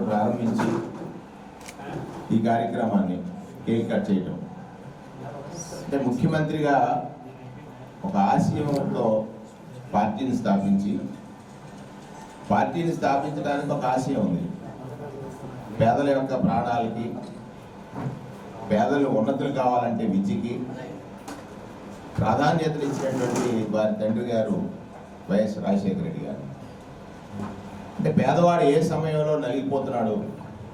ప్రారంభించి ఈ కార్యక్రమాన్ని కేక్ కట్ చేయటం అంటే ముఖ్యమంత్రిగా ఒక ఆశయంతో పార్టీని స్థాపించడానికి ఒక ఆశయం ఉంది. పేదల యొక్క ప్రాణాలకి, పేదలు ఉన్నతులు కావాలంటే విద్యకి ప్రాధాన్యతలు ఇచ్చినటువంటి వారి తండ్రి గారు వైఎస్ రాజశేఖర రెడ్డి గారు. అంటే పేదవాడు ఏ సమయంలో నలిగిపోతున్నాడు,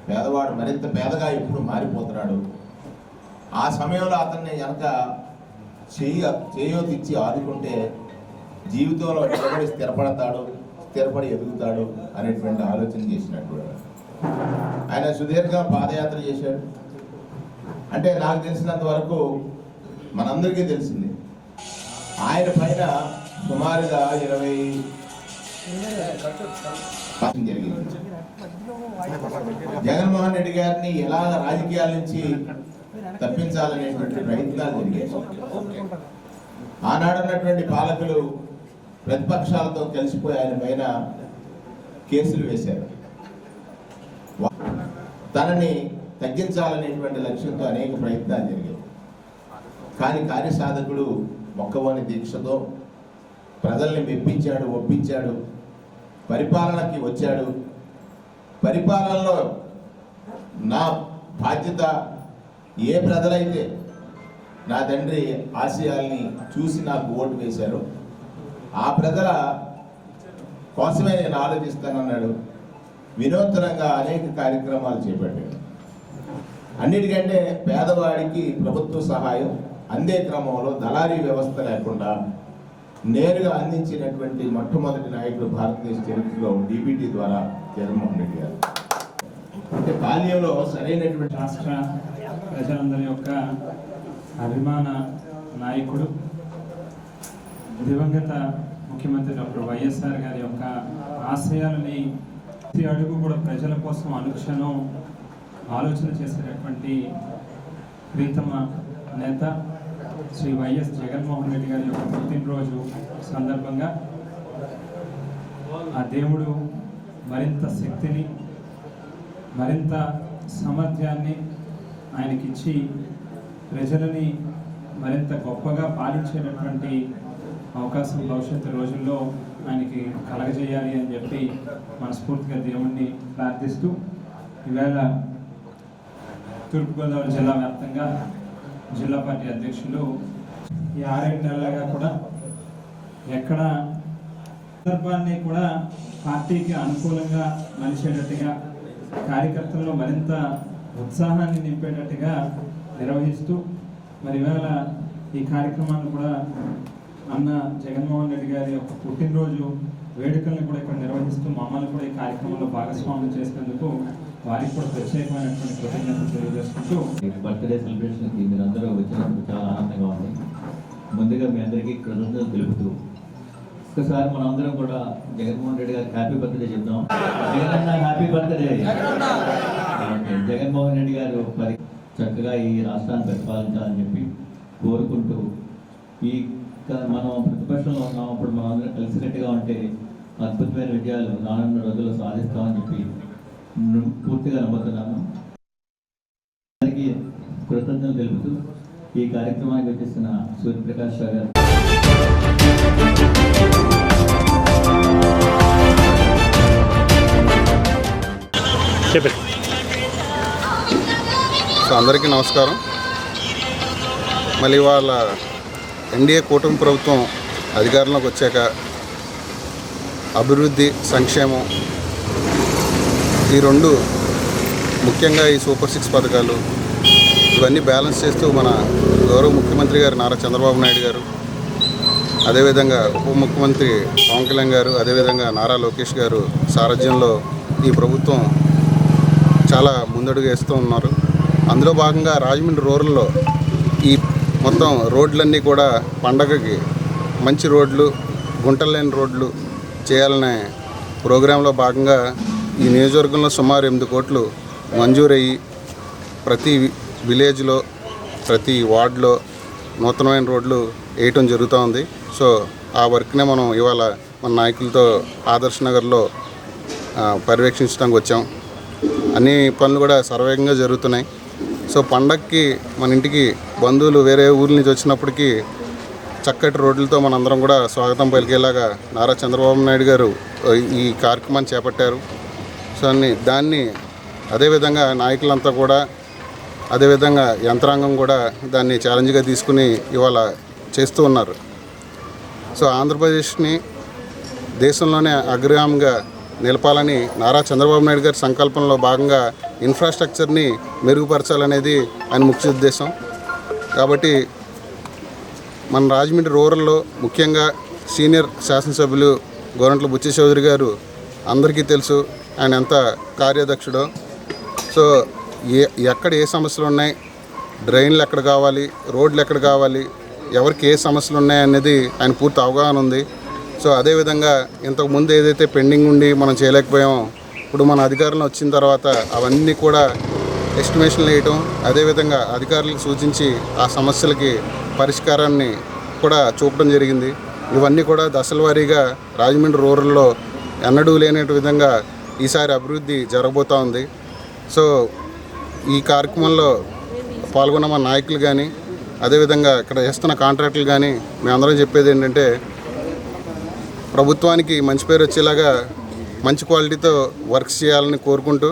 పేదవాడు మరింత పేదగా ఇప్పుడు మారిపోతున్నాడు, ఆ సమయంలో అతన్ని కనుక చేయూతిచ్చి ఆదుకుంటే జీవితంలో స్థిరపడి ఎదుగుతాడు అనేటువంటి ఆలోచన చేసినటువంటి ఆయన సుదీర్ఘ పాదయాత్ర చేశాడు. అంటే నాకు తెలిసినంత వరకు మనందరికీ తెలిసింది, ఆయన పైన సుమారుగా 20 జరిగింది. జగన్మోహన్ రెడ్డి గారిని ఎలా రాజకీయాల నుంచి తప్పించాలనేటువంటి ప్రయత్నాలు జరిగాయి. ఆనాడున్నటువంటి పాలకులు ప్రతిపక్షాలతో కలిసిపోయి ఆయన పైన కేసులు వేశారు. తనని తగ్గించాలనేటువంటి లక్ష్యంతో అనేక ప్రయత్నాలు జరిగాయి. కానీ కార్యసాధకుడు మొక్కవోని దీక్షతో ప్రజల్ని మెప్పించాడు, ఒప్పించాడు, పరిపాలనకి వచ్చాడు. పరిపాలనలో నా బాధ్యత, ఏ ప్రజలైతే నా తండ్రి ఆశయాల్ని చూసి నాకు ఓటు వేశారు ఆ ప్రజల కోసమే నేను ఆలోచిస్తానన్నాడు. వినూత్నంగా అనేక కార్యక్రమాలు చేపట్టాడు. అన్నిటికంటే పేదవాడికి ప్రభుత్వ సహాయం అందే క్రమంలో దళారీ వ్యవస్థ లేకుండా నేరుగా అందించినటువంటి మొట్టమొదటి నాయకుడు భారతదేశ చరిత్రలో DBT ద్వారా జగన్మోహన్ రెడ్డి గారు. అంటే బాల్యంలో సరైనటువంటి రాష్ట్ర ప్రజలందరి యొక్క అభిమాన నాయకుడు దివంగత ముఖ్యమంత్రి డాక్టర్ వైఎస్ఆర్ గారి యొక్క ఆశయాలని ప్రతి అడుగు కూడా ప్రజల కోసం అనుక్షణం ఆలోచన చేసేటటువంటి ప్రీతమ నేత శ్రీ వైఎస్ జగన్మోహన్ రెడ్డి గారి యొక్క పుట్టినరోజు సందర్భంగా ఆ దేవుడు మరింత శక్తిని, మరింత సామర్థ్యాన్ని ఆయనకిచ్చి ప్రజలని మరింత గొప్పగా పాలించేటటువంటి అవకాశం భవిష్యత్తు రోజుల్లో ఆయనకి కలగజేయాలి అని చెప్పి మనస్ఫూర్తిగా దేవుణ్ణి ప్రార్థిస్తూ ఈవేళ తూర్పుగోదావరి జిల్లా వ్యాప్తంగా జిల్లా పార్టీ అధ్యక్షులు ఈ 6-7 నెలలుగా కూడా ఎక్కడ సందర్భాన్ని కూడా పార్టీకి అనుకూలంగా మలిచేటట్టుగా, కార్యకర్తల్లో మరింత ఉత్సాహాన్ని నింపేటట్టుగా నిర్వహిస్తూ మరి ఇవాళ ఈ కార్యక్రమాన్ని కూడా అన్న జగన్మోహన్ రెడ్డి గారి యొక్క పుట్టినరోజు వేడుకలను కూడా ఇక్కడ నిర్వహిస్తూ మమ్మల్ని కూడా ఈ కార్యక్రమంలో భాగస్వామ్యం చేసినందుకు వారికి కూడా ప్రత్యేకమైనటువంటి కృతజ్ఞతలు తెలియజేసుకుంటూ బర్త్డే సెలబ్రేషన్కి మీరందరూ వచ్చినందుకు చాలా ఆనందంగా ఉంది. ముందుగా మీ అందరికీ కృతజ్ఞతలు తెలుపుతూ ఒక్కసారి మనందరం కూడా జగన్మోహన్ రెడ్డి గారికి హ్యాపీ బర్త్డే చెప్దాం. Jagan happy birthday. జగన్మోహన్ రెడ్డి గారు చక్కగా ఈ రాష్ట్రాన్ని పరిపాలించాలని చెప్పి కోరుకుంటూ మనం ప్రతిపక్షంలో ఉన్నాం, అప్పుడు మనం అందరం కలిసికట్టుగా ఉంటే అద్భుతమైన విజయాలు రానున్న రోజుల్లో సాధిస్తామని చెప్పి పూర్తిగా నమ్ముతున్నాను. దానికి కృతజ్ఞతలు తెలుపుతూ ఈ కార్యక్రమానికి వచ్చేసిన సూర్యప్రకాష్ రావు గారు అందరికీ నమస్కారం. మళ్ళీ వాళ్ళ ఎన్డీఏ కూటమి ప్రభుత్వం అధికారంలోకి వచ్చాక అభివృద్ధి, సంక్షేమం ఈ రెండు ముఖ్యంగా ఈ సూపర్ 6 పథకాలు ఇవన్నీ బ్యాలెన్స్ చేస్తూ మన గౌరవ ముఖ్యమంత్రి గారు నారా చంద్రబాబు నాయుడు గారు, అదేవిధంగా ఉప ముఖ్యమంత్రి పవన్ కళ్యాణ్ గారు, అదేవిధంగా నారా లోకేష్ గారు సారథ్యంలో ఈ ప్రభుత్వం చాలా ముందడుగు వేస్తూ ఉన్నారు. అందులో భాగంగా రాజమండ్రి రూరల్లో ఈ మొత్తం రోడ్లన్నీ కూడా పండగకి మంచి రోడ్లు, గుంటలు లేని రోడ్లు చేయాలనే ప్రోగ్రాంలో భాగంగా ఈ నియోజకవర్గంలో సుమారు 8 కోట్లు మంజూరయ్యి ప్రతి విలేజ్లో, ప్రతి వార్డులో నూతనమైన రోడ్లు వేయటం జరుగుతూ ఉంది. సో ఆ వర్క్నే మనం ఇవాళ మన నాయకులతో ఆదర్శ్ నగర్లో పర్యవేక్షించడానికి వచ్చాం. అన్ని పనులు కూడా సర్వేగంగా జరుగుతున్నాయి. సో పండగకి మన ఇంటికి బంధువులు వేరే ఊర్ల నుంచి వచ్చినప్పటికీ చక్కటి రోడ్లతో మనందరం కూడా స్వాగతం పలికేలాగా నారా చంద్రబాబు నాయుడు గారు ఈ కార్యక్రమాన్ని చేపట్టారు. సో దాన్ని అదేవిధంగా నాయకులంతా కూడా అదేవిధంగా యంత్రాంగం కూడా దాన్ని ఛాలెంజ్గా తీసుకుని ఇవాళ చేస్తూ ఉన్నారు. సో ఆంధ్రప్రదేశ్ని దేశంలోనే అగ్రగామిగా నిలపాలని నారా చంద్రబాబు నాయుడు గారి సంకల్పంలో భాగంగా ఇన్ఫ్రాస్ట్రక్చర్ని మెరుగుపరచాలనేది ఆయన ముఖ్య ఉద్దేశం. కాబట్టి మన రాజమండ్రి రూరల్లో ముఖ్యంగా సీనియర్ శాసనసభ్యులు గోరంట్ల బుచ్చి చౌదరి గారు అందరికీ తెలుసు, ఆయన ఎంత కార్యదక్షుడో. సో ఎక్కడ ఏ సమస్యలు ఉన్నాయి, డ్రైన్లు ఎక్కడ కావాలి, రోడ్లు ఎక్కడ కావాలి, ఎవరికి ఏ సమస్యలు ఉన్నాయనేది ఆయన పూర్తి అవగాహన ఉంది. సో అదేవిధంగా ఇంతకుముందు ఏదైతే పెండింగ్ ఉండి మనం చేయలేకపోయామో ఇప్పుడు మన అధికారంలో వచ్చిన తర్వాత అవన్నీ కూడా ఎస్టిమేషన్లు వేయటం, అదేవిధంగా అధికారులకు సూచించి ఆ సమస్యలకి పరిష్కారాన్ని కూడా చూపడం జరిగింది. ఇవన్నీ కూడా దశల వారీగా రాజమండ్రి రూరల్లో ఎన్నడూ లేని విధంగా ఈసారి అభివృద్ధి జరగబోతూ ఉంది. సో ఈ కార్యక్రమంలో పాల్గొన్న మా నాయకులు కానీ అదేవిధంగా ఇక్కడ చేస్తున్న కాంట్రాక్టులు కానీ మేమందరం చెప్పేది ఏంటంటే ప్రభుత్వానికి మంచి పేరు వచ్చేలాగా మంచి క్వాలిటీతో వర్క్స్ చేయాలని కోరుకుంటూ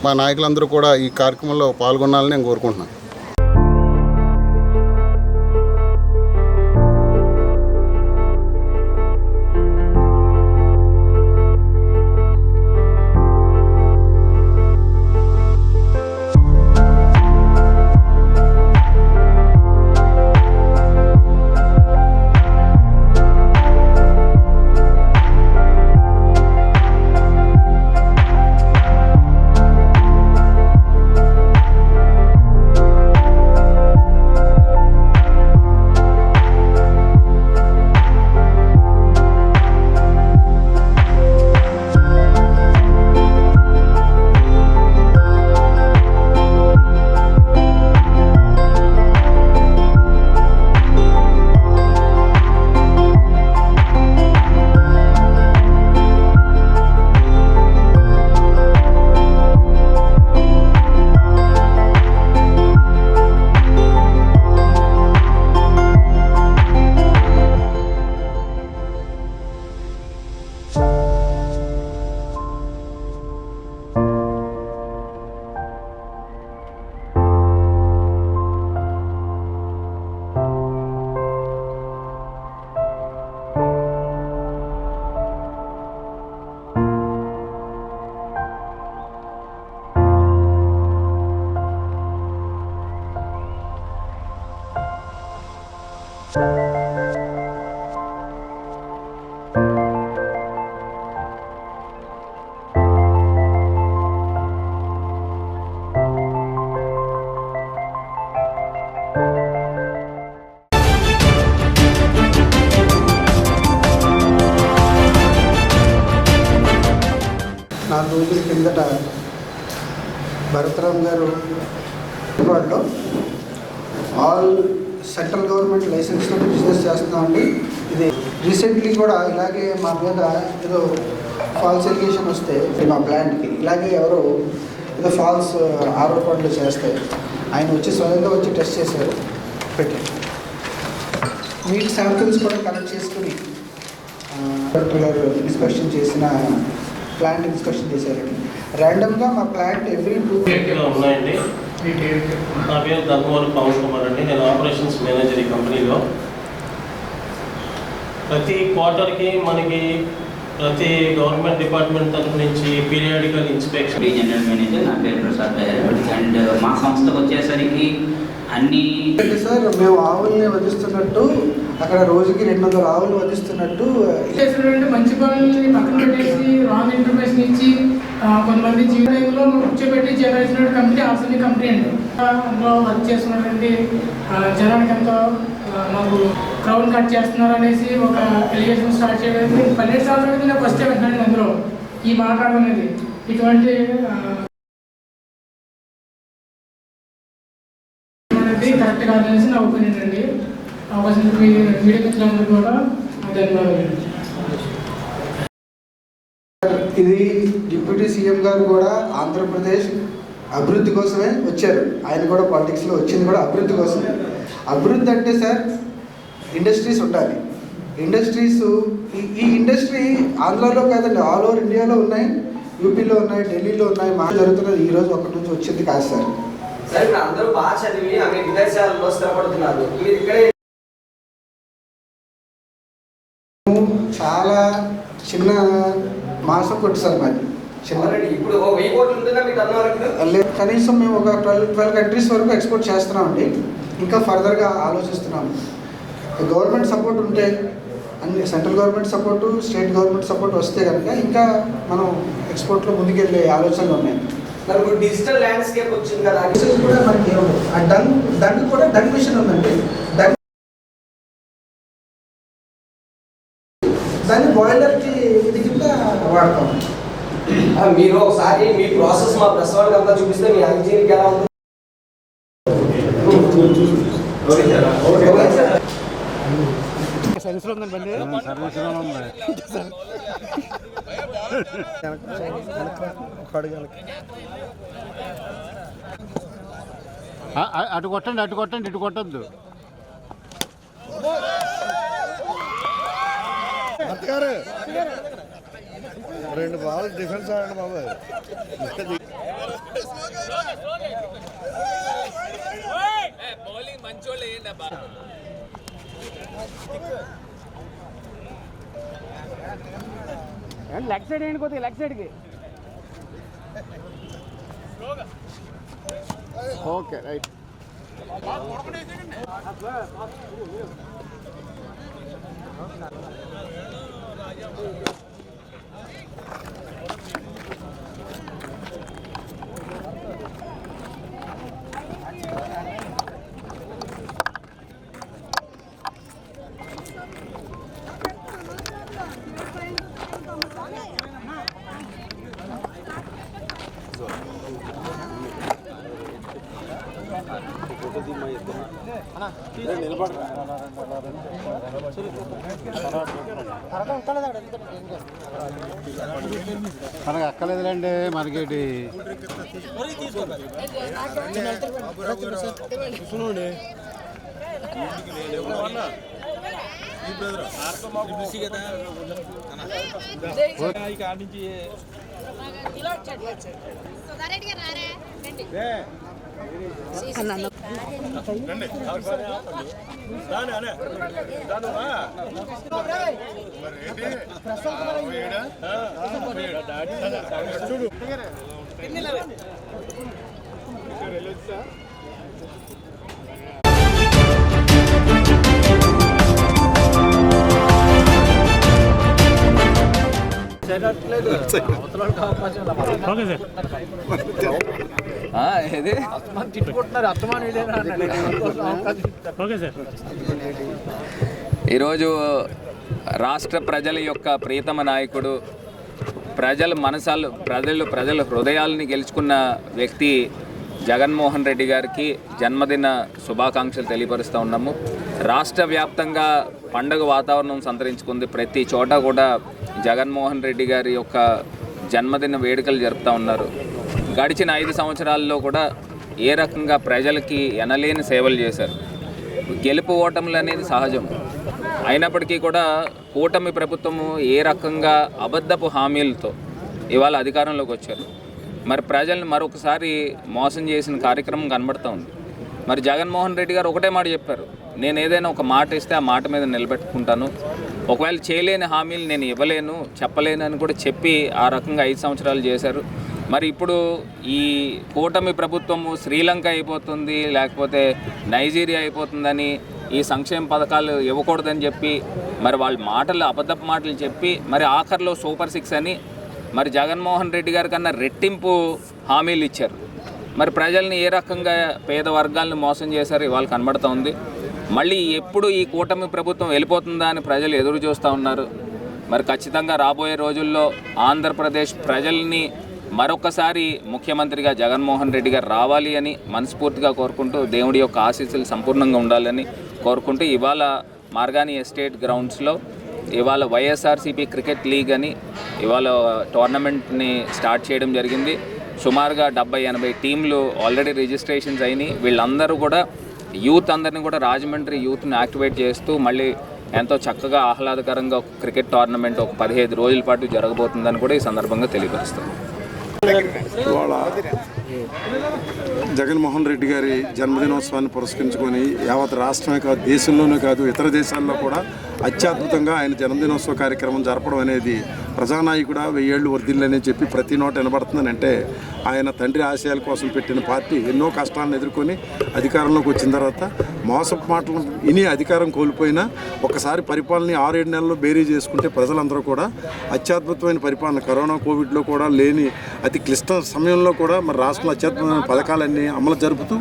మా నాయకులందరూ కూడా ఈ కార్యక్రమంలో పాల్గొనాలని నేను కోరుకుంటున్నాను. నాలుగు రోజుల కిందట భరతరామ్ గారు వాళ్ళు ఆల్ సెంట్రల్ గవర్నమెంట్ లైసెన్స్తో బిజినెస్ చేస్తున్నామండి. ఇది రీసెంట్లీ కూడా ఇలాగే మా మీద ఏదో ఫాల్స్ ఎలిగేషన్ వస్తే మా ప్లాంట్కి ఇలాగే ఎవరో ఏదో ఫాల్స్ ఆరోపణలు చేస్తే ఆయన వచ్చి స్వయంగా వచ్చి టెస్ట్ చేశారు, పెట్టి మీట్ శాంపిల్స్ కూడా కలెక్ట్ చేసుకుని కలెక్టర్ గారు ఇన్స్పెక్షన్ చేసిన ప్లాంట్ ఇన్స్పెక్షన్ చేశారండి. ర్యాండమ్గా మా ప్లాంట్ ఎవ్రీ 2 ఉన్నాయండి. నా పేరు ధర్మవరం పవన్ కుమార్ అండి. నేను ఆపరేషన్స్ మేనేజర్ ఈ కంపెనీలో. ప్రతి క్వార్టర్కి మనకి ప్రతి గవర్నమెంట్ డిపార్ట్మెంట్ తరఫు నుంచి పీరియాడికల్ ఇన్స్పెక్షన్. జనరల్ మేనేజర్, నా పేరు ప్రసాద్ గారు. అండ్ మా సంస్థకు వచ్చేసరికి అన్ని సార్ మేము ఆవుల్ని వధిస్తున్నట్టు అక్కడ రోజుకి 200 ఆవులు వధిస్తున్నట్టు చేసినటువంటి మంచి పనులని పక్కన పెట్టేసి రాంగ్ ఇన్ఫర్మేషన్ ఇచ్చి కొంతమంది జీవితంలో కూర్చోబెట్టి చేయాల్సిన కంపెనీ ఆర్సీ కంపెనీ అండి. అందులో వర్క్ చేస్తున్నటువంటి జనానికి ఎంతో మాకు క్రౌడ్ కట్ చేస్తున్నారు అనేసి ఒక ఎలిగేషన్ స్టార్ట్ చేయడానికి 12 సంవత్సరాల క్రితం నేను ఫస్ట్ టైం విన్నాను అందులో ఈ మాట్లాడమనేది. ఇటువంటి కరెక్ట్ కాదనేసి నా ఒపీనియన్ అండి. అవకాశం మీడియా మిత్రులందరూ కూడా ధన్యవాదాలు. ఇది డిప్యూటీ డిప్యూటీ సీఎం గారు కూడా ఆంధ్రప్రదేశ్ అభివృద్ధి కోసమే వచ్చారు. ఆయన కూడా పాలిటిక్స్లో వచ్చింది కూడా అభివృద్ధి కోసమే. అభివృద్ధి అంటే సార్ ఇండస్ట్రీస్ ఉండాలి. ఇండస్ట్రీస్ ఈ ఇండస్ట్రీ ఆంధ్రాలో కాదండి, ఆల్ ఓవర్ ఇండియాలో ఉన్నాయి, యూపీలో ఉన్నాయి, ఢిల్లీలో ఉన్నాయి. మా జరుగుతున్నది ఈరోజు ఒకటి నుంచి వచ్చింది కాదు సార్. సార్ ఇప్పుడు అందరూ బాగా చదివి అనే విదేశాల్లో స్థిరపడుతున్నారు, మీరు ఇక్కడే చాలా చిన్న మాసం కొట్టు సార్ మరి చిన్న. ఇప్పుడు 1000 కోట్లు ఉంటుందా మీకు అన్నవరకు? కనీసం మేము ఒక 12 కంట్రీస్ వరకు ఎక్స్పోర్ట్ చేస్తున్నామండి. ఇంకా ఫర్దర్గా ఆలోచిస్తున్నాము. గవర్నమెంట్ సపోర్ట్ ఉంటే, అన్ని central government support, state government support వస్తే కనుక ఇంకా మనం ఎక్స్పోర్ట్లో ముందుకెళ్ళే ఆలోచనలు ఉన్నాయి. మరి ఇప్పుడు డిజిటల్ ల్యాండ్స్కేప్ వచ్చింది కదా, కూడా మనకి ఆ డంగ్ కూడా డంగ్ మిషన్ ఉందండి. దాన్ని బాయిలర్కి ఇది కింద వాడతాం. మీరు ఒకసారి మీ ప్రాసెస్ మా ప్రెస్ వాళ్ళకి అంతా చూపిస్తే మీ హైజీనిక్ ఎలా ఉంటుంది. అటు కొట్టండి, అటు కొట్టండి, ఇటు కొట్టద్దు. రెండు బాల్ డిఫెన్స్ ఆడండి బాబు. లెగ్ సైడ్ ఏంటి కొద్దిగా, లెగ్ సైడ్కి. Okay right. మనకు అక్కలేదులేండి, మనకేటి ఈరోజు రాష్ట్ర ప్రజల యొక్క ప్రియతమ నాయకుడు, ప్రజల హృదయాలని గెలుచుకున్న వ్యక్తి జగన్మోహన్ రెడ్డి గారికి జన్మదిన శుభాకాంక్షలు తెలియపరుస్తూ ఉన్నాము. రాష్ట్ర వ్యాప్తంగా పండుగ వాతావరణం సంతరించుకుంది. ప్రతి చోట కూడా జగన్మోహన్ రెడ్డి గారి యొక్క జన్మదిన వేడుకలు జరుపుతూ ఉన్నారు. గడిచిన 5 సంవత్సరాల్లో కూడా ఏ రకంగా ప్రజలకి ఎనలేని సేవలు చేశారు. గెలుపు ఓటములు అనేది సహజం అయినప్పటికీ కూడా కూటమి ప్రభుత్వము ఏ రకంగా అబద్ధపు హామీలతో ఇవాళ అధికారంలోకి వచ్చారు. మరి ప్రజల్ని మరొకసారి మోసం చేసిన కార్యక్రమం కనబడుతూ ఉంది. మరి జగన్మోహన్ రెడ్డి గారు ఒకటే మాట చెప్పారు, నేను ఏదైనా ఒక మాట ఇస్తే ఆ మాట మీద నిలబెట్టుకుంటాను, ఒకవేళ చేయలేని హామీలు నేను ఇవ్వలేను, చెప్పలేను అని కూడా చెప్పి ఆ రకంగా 5 సంవత్సరాలు చేశారు. మరి ఇప్పుడు ఈ కూటమి ప్రభుత్వము శ్రీలంక అయిపోతుంది, లేకపోతే నైజీరియా అయిపోతుందని ఈ సంక్షేమ పథకాలు ఇవ్వకూడదని చెప్పి మరి వాళ్ళ మాటలు అబద్ధపు మాటలు చెప్పి మరి ఆఖరిలో సూపర్ 6 అని మరి జగన్మోహన్ రెడ్డి గారి కన్నా రెట్టింపు హామీలు ఇచ్చారు. మరి ప్రజల్ని ఏ రకంగా పేద వర్గాలను మోసం చేశారు ఇవాళ కనబడుతూ ఉంది. మళ్ళీ ఎప్పుడు ఈ కూటమి ప్రభుత్వం వెళ్ళిపోతుందా అని ప్రజలు ఎదురు చూస్తూ ఉన్నారు. మరి ఖచ్చితంగా రాబోయే రోజుల్లో ఆంధ్రప్రదేశ్ ప్రజల్ని మరొకసారి ముఖ్యమంత్రిగా జగన్మోహన్ రెడ్డి గారు రావాలి అని మనస్ఫూర్తిగా కోరుకుంటూ, దేవుడి యొక్క ఆశీస్సులు సంపూర్ణంగా ఉండాలని కోరుకుంటూ ఇవాళ మార్గాని ఎస్టేట్ గ్రౌండ్స్లో ఇవాళ వైఎస్ఆర్సీపీ క్రికెట్ లీగ్ అని ఇవాళ టోర్నమెంట్ని స్టార్ట్ చేయడం జరిగింది. సుమారుగా 70-80 టీంలు ఆల్రెడీ రిజిస్ట్రేషన్స్ అయినాయి. వీళ్ళందరూ కూడా యూత్ అందరినీ కూడా రాజమండ్రి యూత్ని యాక్టివేట్ చేస్తూ మళ్ళీ ఎంతో చక్కగా ఆహ్లాదకరంగా ఒక క్రికెట్ టోర్నమెంట్ ఒక 15 రోజుల పాటు జరగబోతుందని కూడా ఈ సందర్భంగా తెలియపరుస్తాం. ఇవాళ జగన్మోహన్ రెడ్డి గారి జన్మదినోత్సవాన్ని పురస్కరించుకొని యావత్ రాష్ట్రమే కాదు, దేశంలోనే కాదు, ఇతర దేశాల్లో కూడా అత్యద్భుతంగా ఆయన జన్మదినోత్సవ కార్యక్రమం జరపడం అనేది ప్రజానాయకుడా 1000 ఏళ్ళు వర్ధిల్లని చెప్పి ప్రతి నోట వినబడుతుందని. అంటే ఆయన తండ్రి ఆశయాల కోసం పెట్టిన పార్టీ ఎన్నో కష్టాలను ఎదుర్కొని అధికారంలోకి వచ్చిన తర్వాత మోసపు మాటలు విని అధికారం కోల్పోయినా ఒకసారి పరిపాలన 6-7 నెలల్లో బేరీ చేసుకుంటే ప్రజలందరూ కూడా అత్యద్భుతమైన పరిపాలన, కరోనా కోవిడ్లో కూడా లేని అతి క్లిష్ట సమయంలో కూడా మరి రాష్ట్రంలో అత్యద్భుతమైన పథకాలన్నీ అమలు జరుపుతూ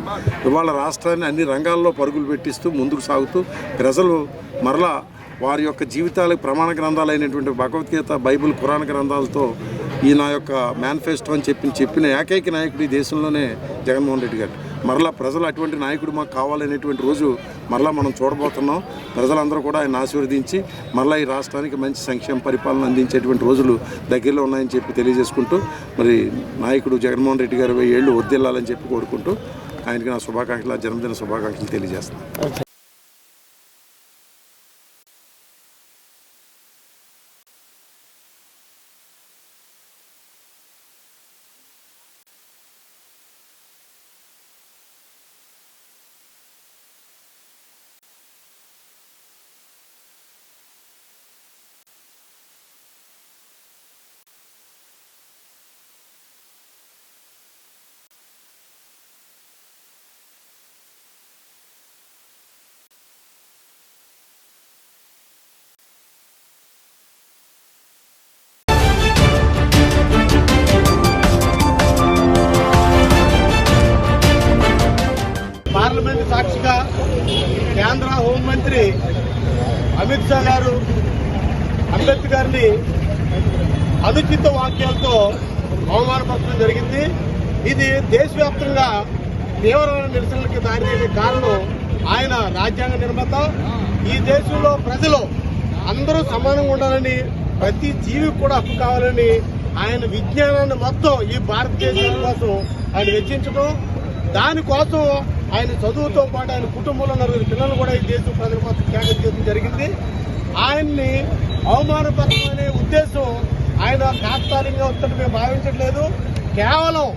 ఇవాళ రాష్ట్రాన్ని అన్ని రంగాల్లో పరుగులు పెట్టిస్తూ ముందుకు సాగుతూ ప్రజలు మరలా వారి యొక్క జీవితాలకు ప్రమాణ గ్రంథాలైనటువంటి భగవద్గీత, బైబిల్, పురాణ గ్రంథాలతో ఈ నా యొక్క మేనిఫెస్టో అని చెప్పిన ఏకైక నాయకుడు ఈ దేశంలోనే జగన్మోహన్ రెడ్డి గారు. మరలా ప్రజలు అటువంటి నాయకుడు మాకు కావాలనేటువంటి రోజు మరలా మనం చూడబోతున్నాం. ప్రజలందరూ కూడా ఆయన ఆశీర్వదించి మరలా ఈ రాష్ట్రానికి మంచి సంక్షేమ పరిపాలన అందించేటువంటి రోజులు దగ్గరలో ఉన్నాయని చెప్పి తెలియజేసుకుంటూ మరి నాయకుడు జగన్మోహన్ రెడ్డి గారు 1000 ఏళ్ళు వర్ధిల్లాలని చెప్పి కోరుకుంటూ ఆయనకి నా శుభాకాంక్షలు, జన్మదిన శుభాకాంక్షలు తెలియజేస్తాను. పార్లమెంట్ సాక్షిగా కేంద్ర హోంమంత్రి అమిత్ షా గారు అంబేద్కర్ని అనుచిత వాక్యాలతో అవమానపరచడం జరిగింది. ఇది దేశవ్యాప్తంగా తీవ్రమైన నిరసనలకు దారితీసే కారణం ఆయన రాజ్యాంగ నిర్మాత. ఈ దేశంలో ప్రజలు అందరూ సమానంగా ఉండాలని, ప్రతి జీవికి కూడా హక్కు కావాలని ఆయన విజ్ఞానాన్ని మొత్తం ఈ భారతదేశం కోసం ఆయన వెచ్చించడం, దానికోసం ఆయన చదువుతో పాటు ఆయన కుటుంబంలో 4 పిల్లలు కూడా ఈ దేశం ప్రజల కోసం త్యాగం చేయడం జరిగింది. ఆయన్ని అవమానపరచడం అనే ఉద్దేశం ఆయన తాత్కాలికంగా వస్తుంటే మేము భావించట్లేదు. కేవలం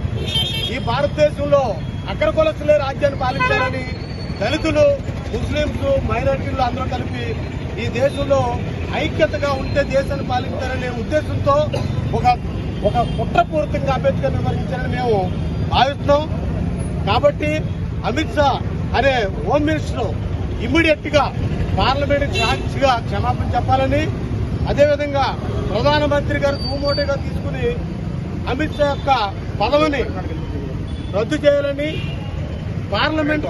ఈ భారతదేశంలో అగ్రకులస్తులే రాజ్యాన్ని పాలించాలని, దళితులు, ముస్లింస్, మైనారిటీలు అందరూ కలిపి ఈ దేశంలో ఐక్యతగా ఉంటే దేశాన్ని పాలించాలనే ఉద్దేశంతో ఒక కుట్రపూరితంగా అంబేద్కర్ విమర్శించాలని మేము భావిస్తున్నాం. కాబట్టి అమిత్ షా అనే హోమ్ మినిస్టర్ ఇమ్మీడియట్ గా పార్లమెంట్ సాక్షిగా క్షమాపణ చెప్పాలని, అదేవిధంగా ప్రధానమంత్రి గారు సుమోటోగా తీసుకుని అమిత్ షా యొక్క పదవిని రద్దు చేయాలని,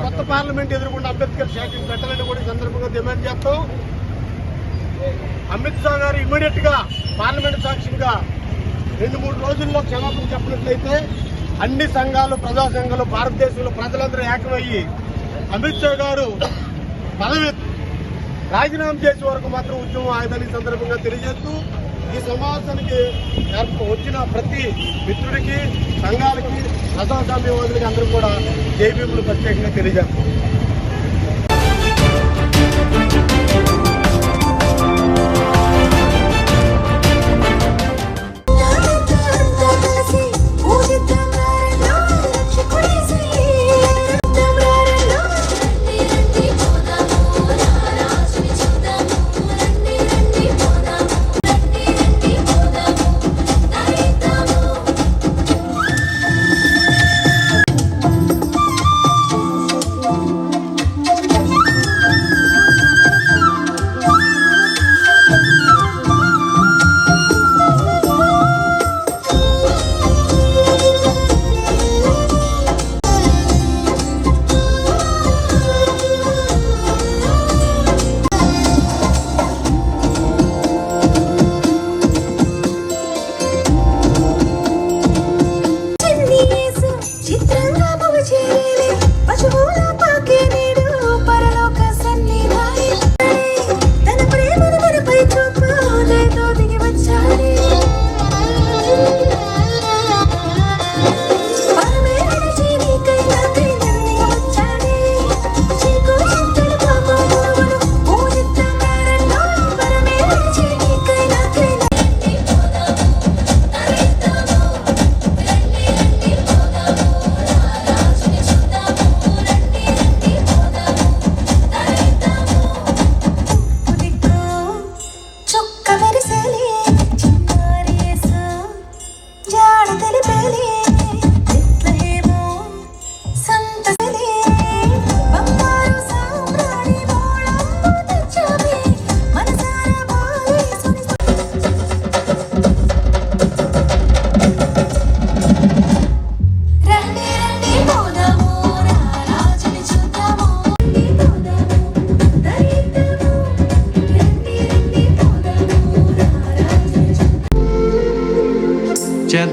కొత్త పార్లమెంట్ ఎదుర్కొన్న అంబేద్కర్ శాఖను పెట్టాలని కూడా ఈ సందర్భంగా డిమాండ్ చేస్తాం. అమిత్ షా గారు ఇమ్మీడియట్ గా పార్లమెంట్ సాక్షిగా 2-3 రోజుల్లో క్షమాపణ చెప్పినట్లయితే అన్ని సంఘాలు, ప్రజా సంఘాలు, భారతదేశంలో ప్రజలందరూ ఏకమయ్యి అమిత్ షా గారు పదవి రాజీనామా చేసే వరకు మాత్రం ఉద్యమం ఆయుధాన్ని సందర్భంగా తెలియజేస్తూ ఈ సమావేశానికి వచ్చిన ప్రతి మిత్రుడికి, సంఘాలకి, ప్రజాస్వామ్యవాదులకి అందరూ కూడా జైభీములు ప్రత్యేకంగా తెలియజేస్తాం.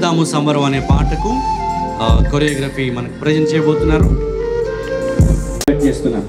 చేద్దాము సంబరం అనే పాటకు కొరియోగ్రఫీ మనకు ప్రజెంట్ చేయబోతున్నారు. చేస్తున్నారు.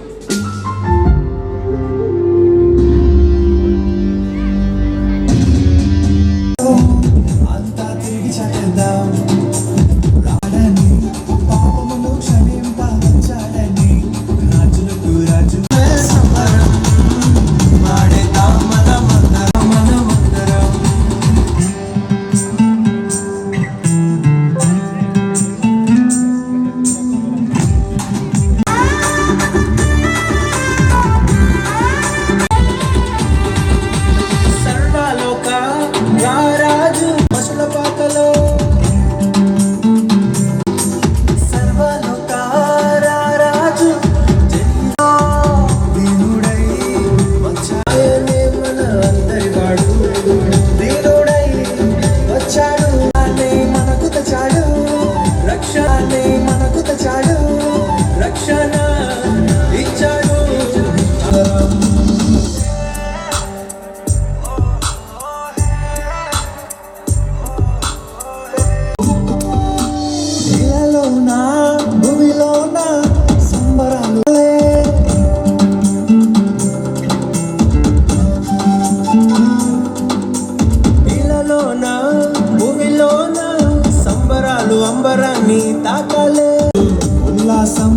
ఉల్లాసం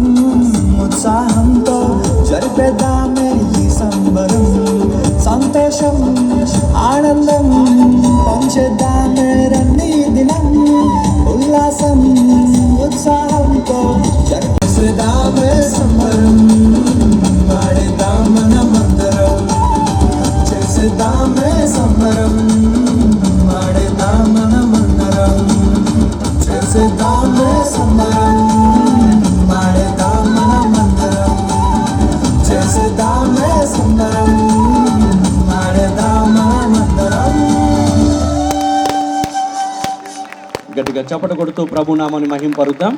ఉత్సాహంతో జరిపేద్దామే ఈ సంబరం, సంతోషం ఆనందం పంచేద్దామే రండి దినం. ఉల్లాసం ఉత్సాహంతో జరిపేద్దామే సంబరం, వాడేద్దాం మనమందరం, చేసేద్దామే సంబరం, వాడేద్దాం మనమందరం, చేసేద్దామే సంబరం, వాడేద్దాం మనమందరం, చేసేద్దామే సంబరం, వాడేద్దాం మనమందరం. గట్టిగా చప్పట కొడుతూ ప్రభు నామాన్ని మహింపరుద్దాం.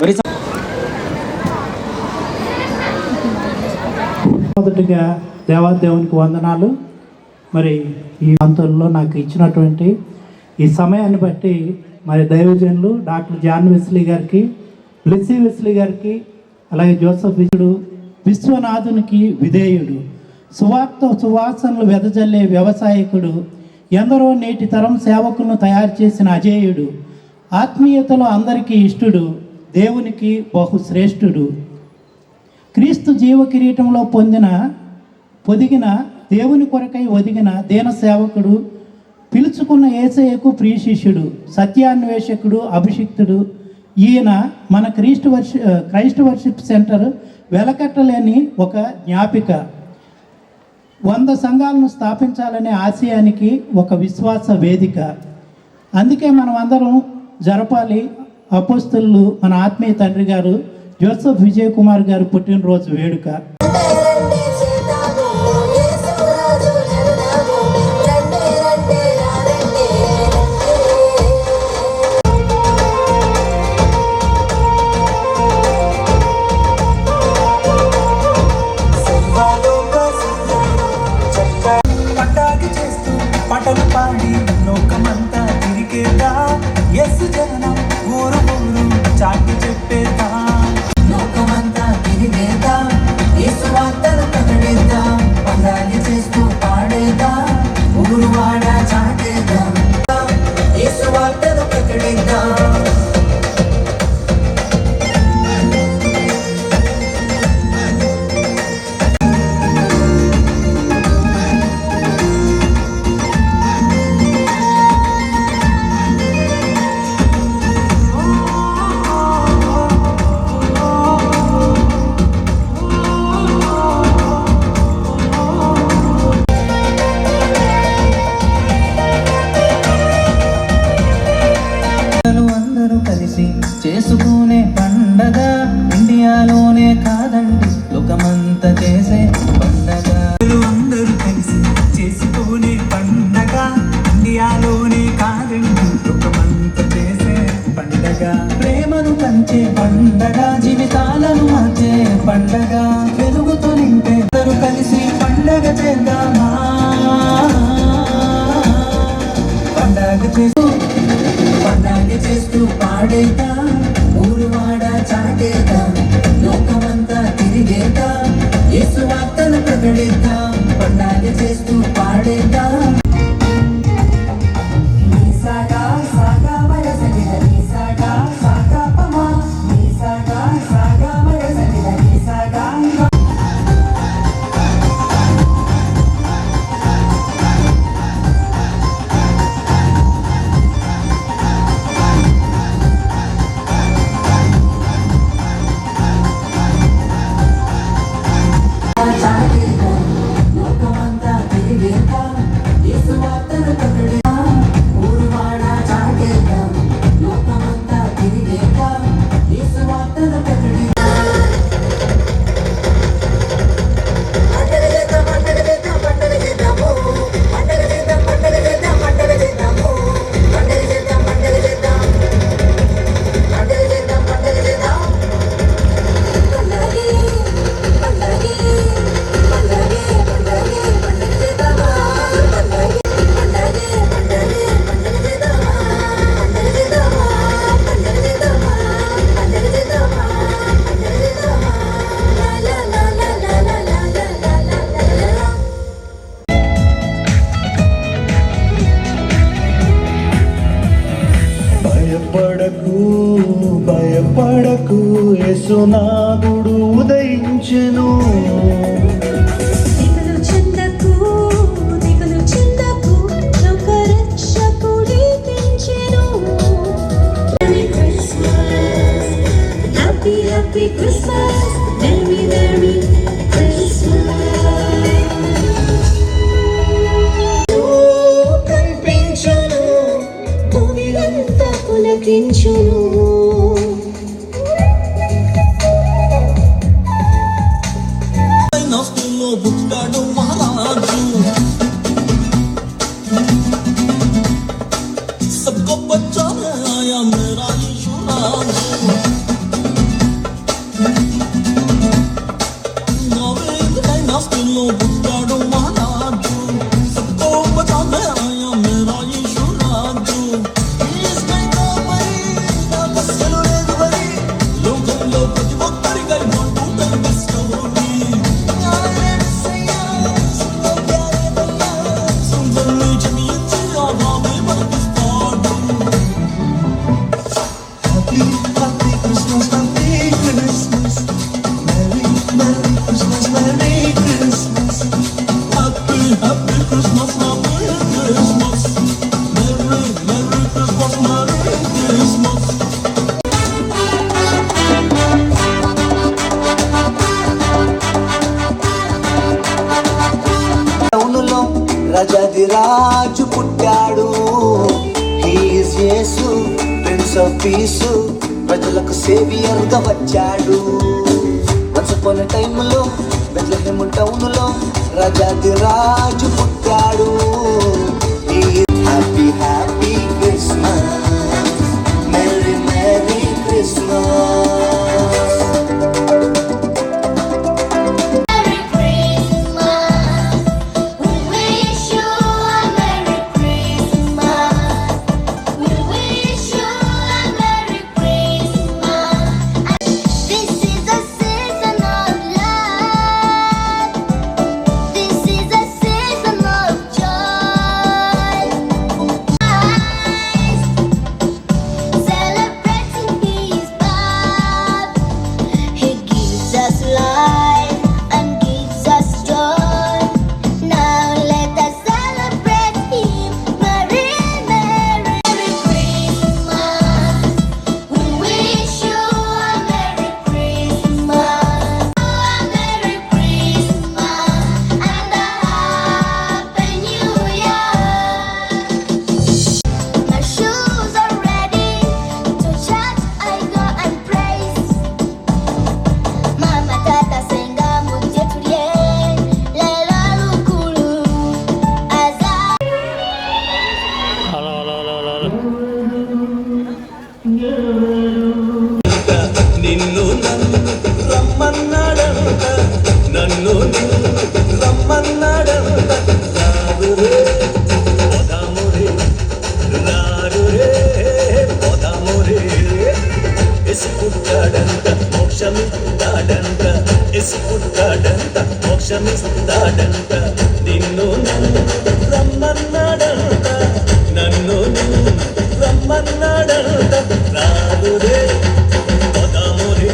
మరి మొదటిగా దేవాదేవునికి వందనాలు. మరి ఈ ప్రాంతంలో నాకు ఇచ్చినటువంటి ఈ సమయాన్ని బట్టి మరి దైవజనులు డాక్టర్ జాన్ వెస్లీ గారికి, లెస్సీ వెస్లీ గారికి, అలాగే జోసఫ్ విజుడు, విశ్వనాథునికి విధేయుడు, సువాసనలు వెదజల్లే వ్యవసాయకుడు, ఎందరో నేటి తరం సేవకులను తయారు చేసిన అజేయుడు, ఆత్మీయతలో అందరికీ ఇష్టుడు, దేవునికి బహుశ్రేష్ఠుడు, క్రీస్తు జీవ కిరీటంలో పొదిగిన దేవుని కొరకై ఒదిగిన దీన సేవకుడు, పిలుచుకున్న యేసయ్యకు ప్రియ శిష్యుడు, సత్యాన్వేషకుడు, అభిషిక్తుడు. ఈయన మన క్రైస్ట్ వర్షిప్ సెంటర్ వెలకట్టలేని ఒక జ్ఞాపిక. 100 సంఘాలను స్థాపించాలనే ఆశయానికి ఒక విశ్వాస వేదిక. అందుకే మనం అందరం జరపాలి అపోస్తలు మన ఆత్మీయ తండ్రి గారు జోసెఫ్ విజయ్ కుమార్ గారు పుట్టినరోజు వేడుక. పాటలు పాడి లోకమంతా తిరిగేదా, ఎస్ జనం ఊరు ఊరు చాటి చెప్పేదా, లోకమంతా తిరిగేదా, యేసు వార్తలు ప్రకటిద్దా, పందాలి చేస్తూ పాడేదా, ఊరు వాడ చాటేదా, యేసు వార్తలు ప్రకటిద్దా. చేసుకునే పండగ ఇండియాలోనే కాదండి, లోకమంతా చేసే పండగ. అందరూ కలిసి చేసుకునే పండగ ఇండియాలోనే కాదండి, లోకమంతా చేసే పండగ. ప్రేమను పంచే పండగ, జీవితాలను మార్చే పండగ, వెలుగుతో నింపే. అందరూ కలిసి పండగ చేద్దామా, పండగ చేస్తూ పండగ పగడిద్దాం పండగ చేస్తూ పాడేద్దాం సాగా సాగా వరసగిన సాగా సాగా పమా సాగా సాగా వరసగిన సాగా లోకమంతా తిరిగేద్దాం యేసు వార్తను ప్రకటిద్దాం ఊరువాడ చాటేద్దాం లోకమంతా తిరిగేద్దాం యేసు వార్తను ప్రకటిద్దాం పండగ చేద్దాం పండగ చేద్దాం పండగ చేద్దాము పండగ చేద్దాం పండగ చేద్దాం పండగ చేద్దాము పండగ చేద్దాం పండగ చేద్దాం పండగ చేద్దాం పండగ చేద్దాం పండగే పండగే పండగే పండగే పండగ చేద్దామా పండగే పండగే పండగే పండగ చేద్దామా పండగ చేద్దామా పండగ చేద్దామా పండగ చేద్దామా పండగ చేద్దామా లా లా లా లా లా లా లా లా లా లా భయపడకు భయపడకు యేసునాథుడు ఉదయించెను దిగులు చెందకు దిగులు చెందకు లోక రక్షకుడి తెంచెను merry Christmas happy happy Christmas merry merry Christmas కనిపించును భూమిలంతా పులకించును నస్తుల్లో పుట్టాడు మహారాజు సబ్కో బచానే ఆయా మేరా యీశు రాజు నస్తుల్లో పుట్టాడు మహారాజు సబ్కో బచానే ఆయా మేరా యీశు రాజు లోకంలో ప్రతి ఒక్కరికై మంటూ కనిపిస్తుంది సుందరుని జమించి ఆదామే బతికిస్తాడు happy happy Christmas happy Christmas merry merry Christmas merry Christmas happy happy Christmas happy Christmas merry merry Christmas merry Christmas టౌనులో రాజాదిరాజు పుట్టాడు he's Yesu prince of peace ప్రజలకు సేవియర్ గా వచ్చాడు వన్స్ అపాన్ ఎ టైంలో బెత్లెహేమ్ టౌనులో రాజాదిరాజు పుట్టాడు happy happy Christmas merry merry Christmas Celebrating his birth. పుట్టాడంట మోక్షమిస్తాడంట ఎసి పుట్టాడంట మోక్షమిస్తాడంట నిన్ను రమ్మన్నాడంట నన్ను రమ్మన్నాడంట రాదురే పదామురే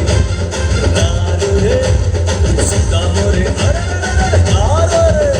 రాదురే సుఖమురే రాదురే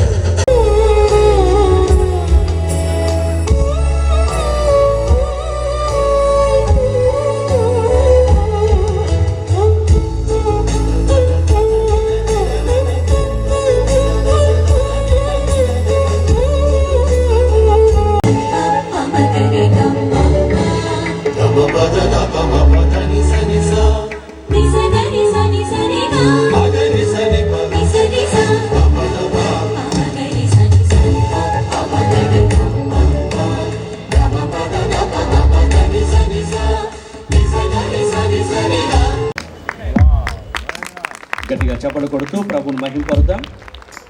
గట్టిగా చప్పట్లు కొడుతూ ప్రభుని మహింపరుద్దాం.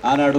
ఆనాడు